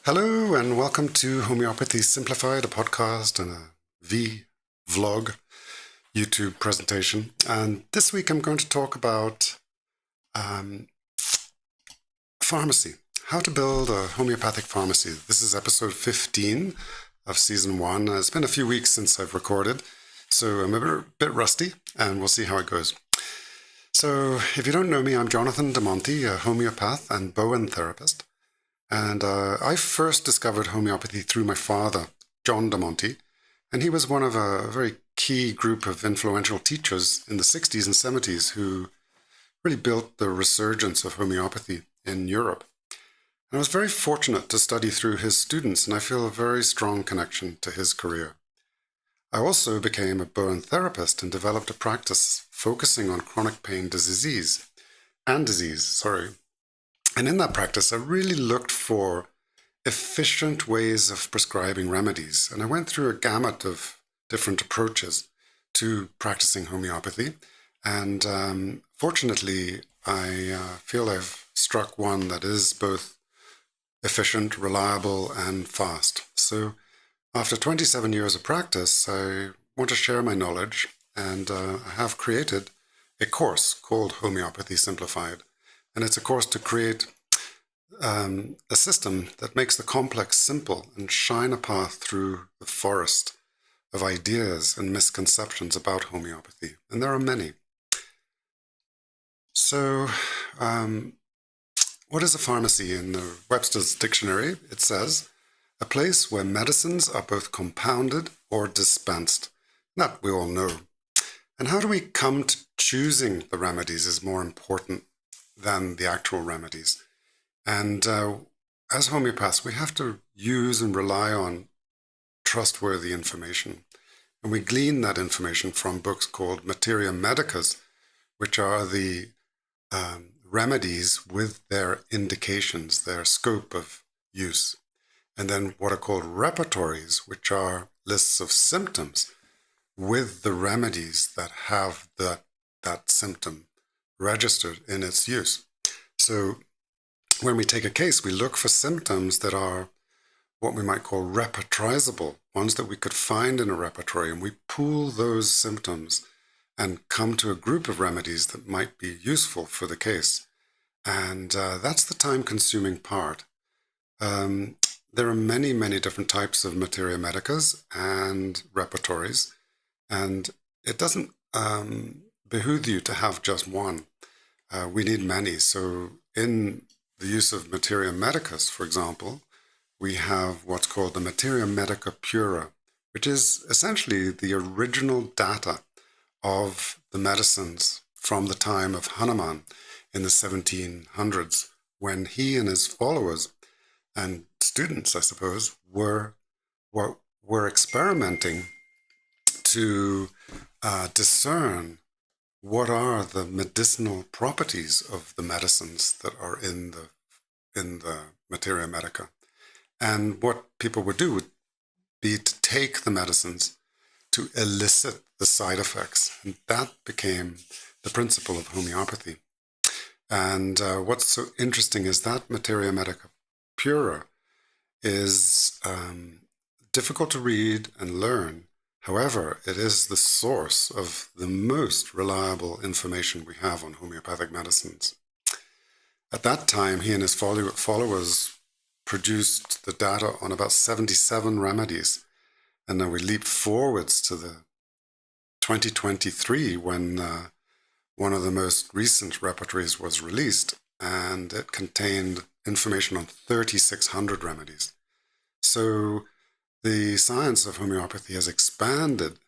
Hello and welcome to Homeopathy Simplified, a podcast and a vlog YouTube presentation. And this week I'm going to talk about pharmacy, how to build a homeopathic pharmacy. This is episode 15 of season 1. It's been a few weeks since I've recorded, so I'm a bit rusty and we'll see how it goes. So if you don't know me, I'm Jonathan DeMonte, a homeopath and Bowen therapist. And I first discovered homeopathy through my father, John DeMonte, and he was one of a very key group of influential teachers in the 60s and 70s who really built the resurgence of homeopathy in Europe. And I was very fortunate to study through his students, and I feel a very strong connection to his career. I also became a Bowen therapist and developed a practice focusing on chronic pain disease. And in that practice, I really looked for efficient ways of prescribing remedies. And I went through a gamut of different approaches to practicing homeopathy. And fortunately, I feel I've struck one that is both efficient, reliable, and fast. So after 27 years of practice, I want to share my knowledge. And I have created a course called Homeopathy Simplified. And it's a course to create a system that makes the complex simple and shine a path through the forest of ideas and misconceptions about homeopathy. And there are many. So, what is a pharmacy? In the Webster's Dictionary, it says, a place where medicines are both compounded or dispensed. That we all know. And how do we come to choosing the remedies is more important than the actual remedies. And as homeopaths, we have to use and rely on trustworthy information. And we glean that information from books called Materia Medicas, which are the remedies with their indications, their scope of use. And then what are called repertories, which are lists of symptoms with the remedies that have that symptom registered in its use. So when we take a case, we look for symptoms that are what we might call repertorizable, ones that we could find in a repertory, and we pool those symptoms and come to a group of remedies that might be useful for the case. And that's the time-consuming part. There are many, many different types of materia medicas and repertories, and it doesn't behoove you to have just one. We need many. So in the use of materia medicus, for example, we have what's called the materia medica pura, which is essentially the original data of the medicines from the time of Hanuman in the 1700s, when he and his followers and students, I suppose, were experimenting to discern what are the medicinal properties of the medicines that are in the materia medica. And what people would do would be to take the medicines to elicit the side effects. And that became the principle of homeopathy. And what's so interesting is that materia medica pura is difficult to read and learn. However, it is the source of the most reliable information we have on homeopathic medicines. At that time, he and his followers produced the data on about 77 remedies. And then we leap forwards to the 2023 when one of the most recent repertories was released, and it contained information on 3,600 remedies. So the science of homeopathy has expanded,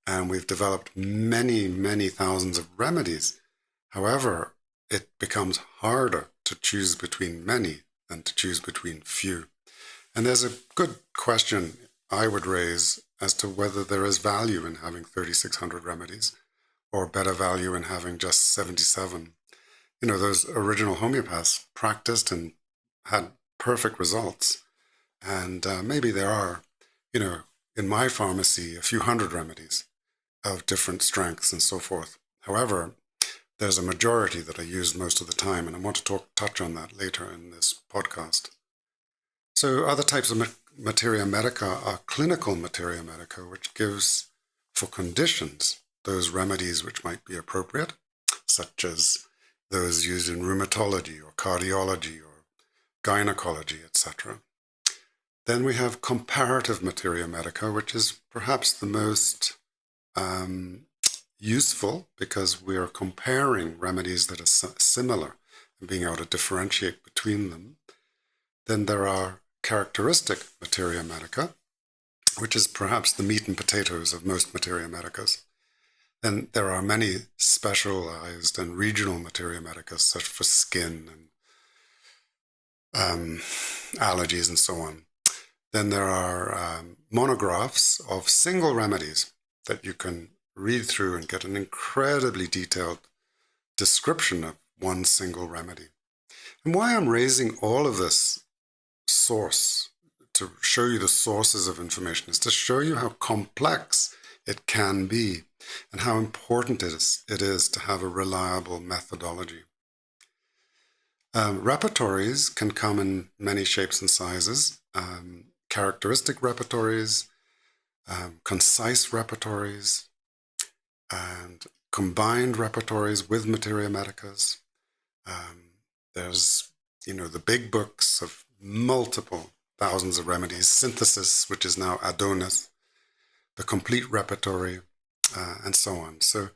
and we've developed many, many thousands of remedies. However, it becomes harder to choose between many than to choose between few. And there's a good question I would raise as to whether there is value in having 3,600 remedies or better value in having just 77. You know, those original homeopaths practiced and had perfect results. And maybe there are, in my pharmacy, a few hundred remedies of different strengths and so forth. However, there's a majority that I use most of the time, and I want to touch on that later in this podcast. So other types of materia medica are clinical materia medica, which gives for conditions those remedies which might be appropriate, such as those used in rheumatology or cardiology or gynecology, etc. Then we have comparative materia medica, which is perhaps the most useful because we are comparing remedies that are similar and being able to differentiate between them. Then there are characteristic materia medica, which is perhaps the meat and potatoes of most materia medicas. Then there are many specialized and regional materia medicas, such for skin and allergies and so on. Then there are monographs of single remedies that you can read through and get an incredibly detailed description of one single remedy. And why I'm raising all of this source, to show you the sources of information, is to show you how complex it can be and how important it is to have a reliable methodology. Repertories can come in many shapes and sizes. Characteristic repertories, concise repertories, and combined repertories with materia medicas. There's, the big books of multiple thousands of remedies, synthesis, which is now Adonis, the complete repertory, and so on. So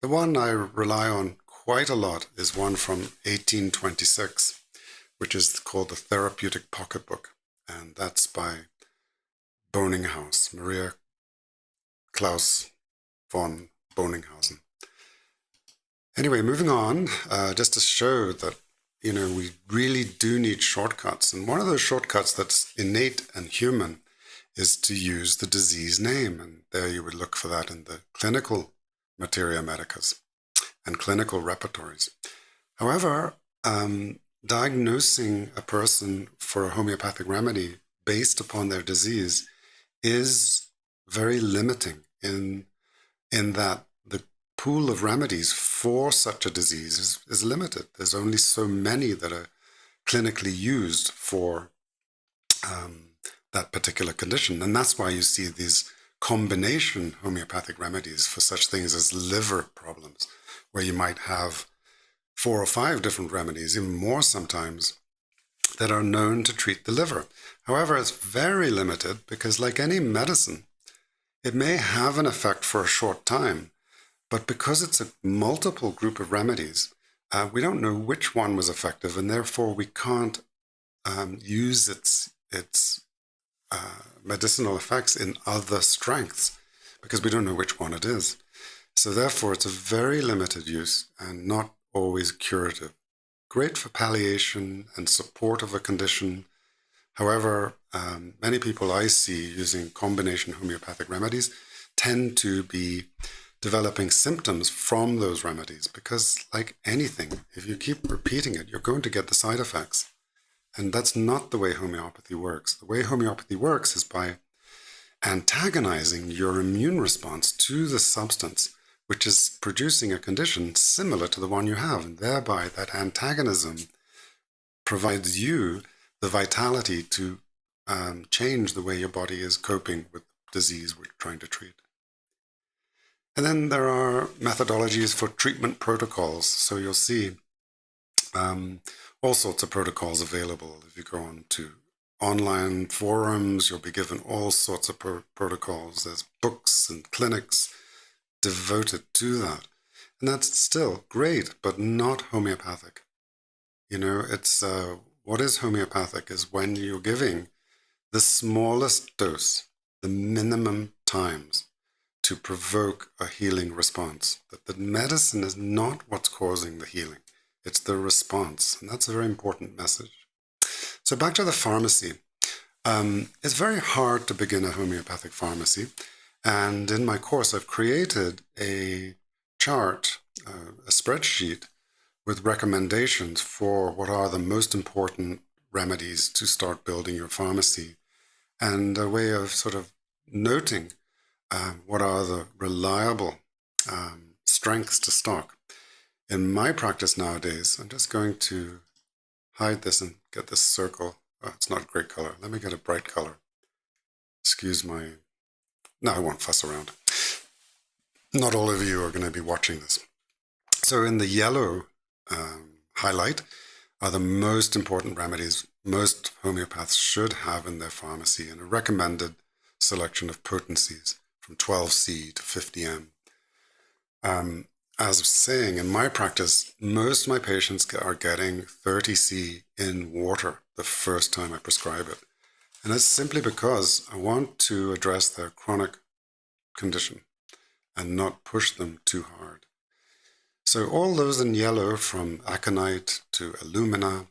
the one I rely on quite a lot is one from 1826, which is called the Therapeutic Pocketbook. And that's by Boninghaus, Maria Klaus von Boninghausen. Anyway, moving on, just to show that, we really do need shortcuts. And one of those shortcuts that's innate and human is to use the disease name. And there you would look for that in the clinical materia medicas and clinical repertories. However, diagnosing a person for a homeopathic remedy based upon their disease is very limiting in that the pool of remedies for such a disease is limited. There's only so many that are clinically used for that particular condition. And that's why you see these combination homeopathic remedies for such things as liver problems, where you might have 4 or 5 different remedies, even more sometimes, that are known to treat the liver. However, it's very limited because, like any medicine, it may have an effect for a short time, but because it's a multiple group of remedies, we don't know which one was effective, and therefore we can't use its medicinal effects in other strengths because we don't know which one it is. So therefore, it's a very limited use and not always curative. Great for palliation and support of a condition. However, many people I see using combination homeopathic remedies tend to be developing symptoms from those remedies because, like anything, if you keep repeating it, you're going to get the side effects. And that's not the way homeopathy works. The way homeopathy works is by antagonizing your immune response to the substance, which is producing a condition similar to the one you have. And thereby that antagonism provides you the vitality to change the way your body is coping with disease we're trying to treat. And then there are methodologies for treatment protocols. So you'll see all sorts of protocols available. If you go on to online forums, you'll be given all sorts of protocols. There's books and clinics devoted to that. And that's still great, but not homeopathic. It's what is homeopathic is when you're giving the smallest dose, the minimum times to provoke a healing response. That the medicine is not what's causing the healing. It's the response. And that's a very important message. So back to the pharmacy. It's very hard to begin a homeopathic pharmacy. And in my course, I've created a chart, a spreadsheet with recommendations for what are the most important remedies to start building your pharmacy, and a way of sort of noting what are the reliable strengths to stock. In my practice nowadays, I'm just going to hide this and get this circle Oh, it's not a great color. Let me get a bright color. Excuse my... No, I won't fuss around. Not all of you are going to be watching this. So in the yellow highlight are the most important remedies most homeopaths should have in their pharmacy, and a recommended selection of potencies from 12C to 50M. As I was saying, in my practice, most of my patients are getting 30C in water the first time I prescribe it. And that's simply because I want to address their chronic condition and not push them too hard. So all those in yellow, from aconite to alumina,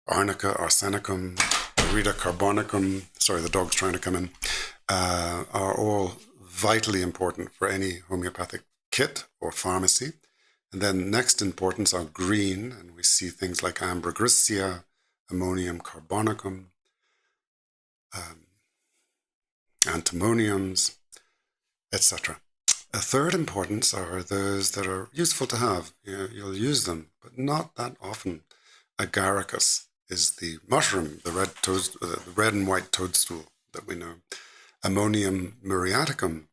arnica, arsenicum, arida carbonicum, sorry, the dog's trying to come in, are all vitally important for any homeopathic kit or pharmacy. And then next importance are green, and we see things like ambergrissia, ammonium carbonicum, antimoniums, etc. A third importance are those that are useful to have. You'll use them, but not that often. Agaricus is the mushroom, the red and white toadstool that we know. Ammonium muriaticum,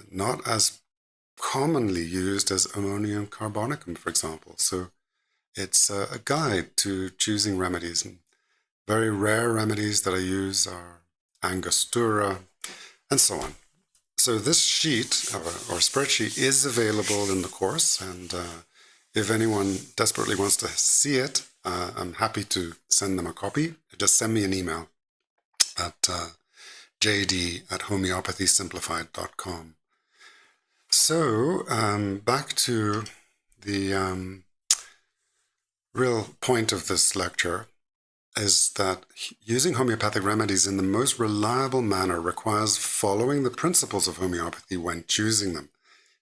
not as commonly used as ammonium carbonicum, for example. So it's a guide to choosing remedies. And very rare remedies that I use are Angostura, and so on. So this sheet or spreadsheet is available in the course, and if anyone desperately wants to see it, I'm happy to send them a copy. Just send me an email at jd@homeopathysimplified.com. So back to the real point of this lecture, is that using homeopathic remedies in the most reliable manner requires following the principles of homeopathy when choosing them,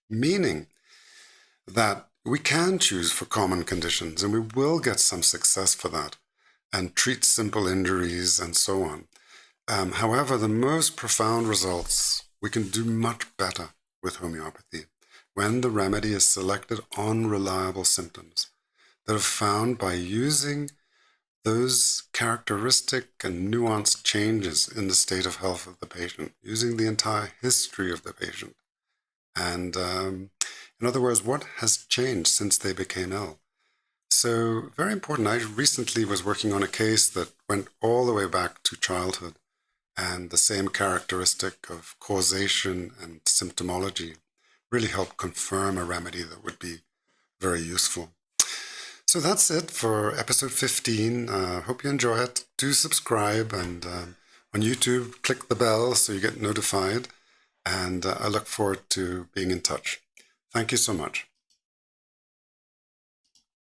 meaning that we can choose for common conditions, and we will get some success for that, and treat simple injuries and so on. However, the most profound results we can do much better with homeopathy when the remedy is selected on reliable symptoms that are found by using those characteristic and nuanced changes in the state of health of the patient, using the entire history of the patient. And in other words, what has changed since they became ill? So very important. I recently was working on a case that went all the way back to childhood, and the same characteristic of causation and symptomology really helped confirm a remedy that would be very useful. So that's it for episode 15. Hope you enjoy it. Do subscribe, and on YouTube, click the bell so you get notified. And I look forward to being in touch. Thank you so much.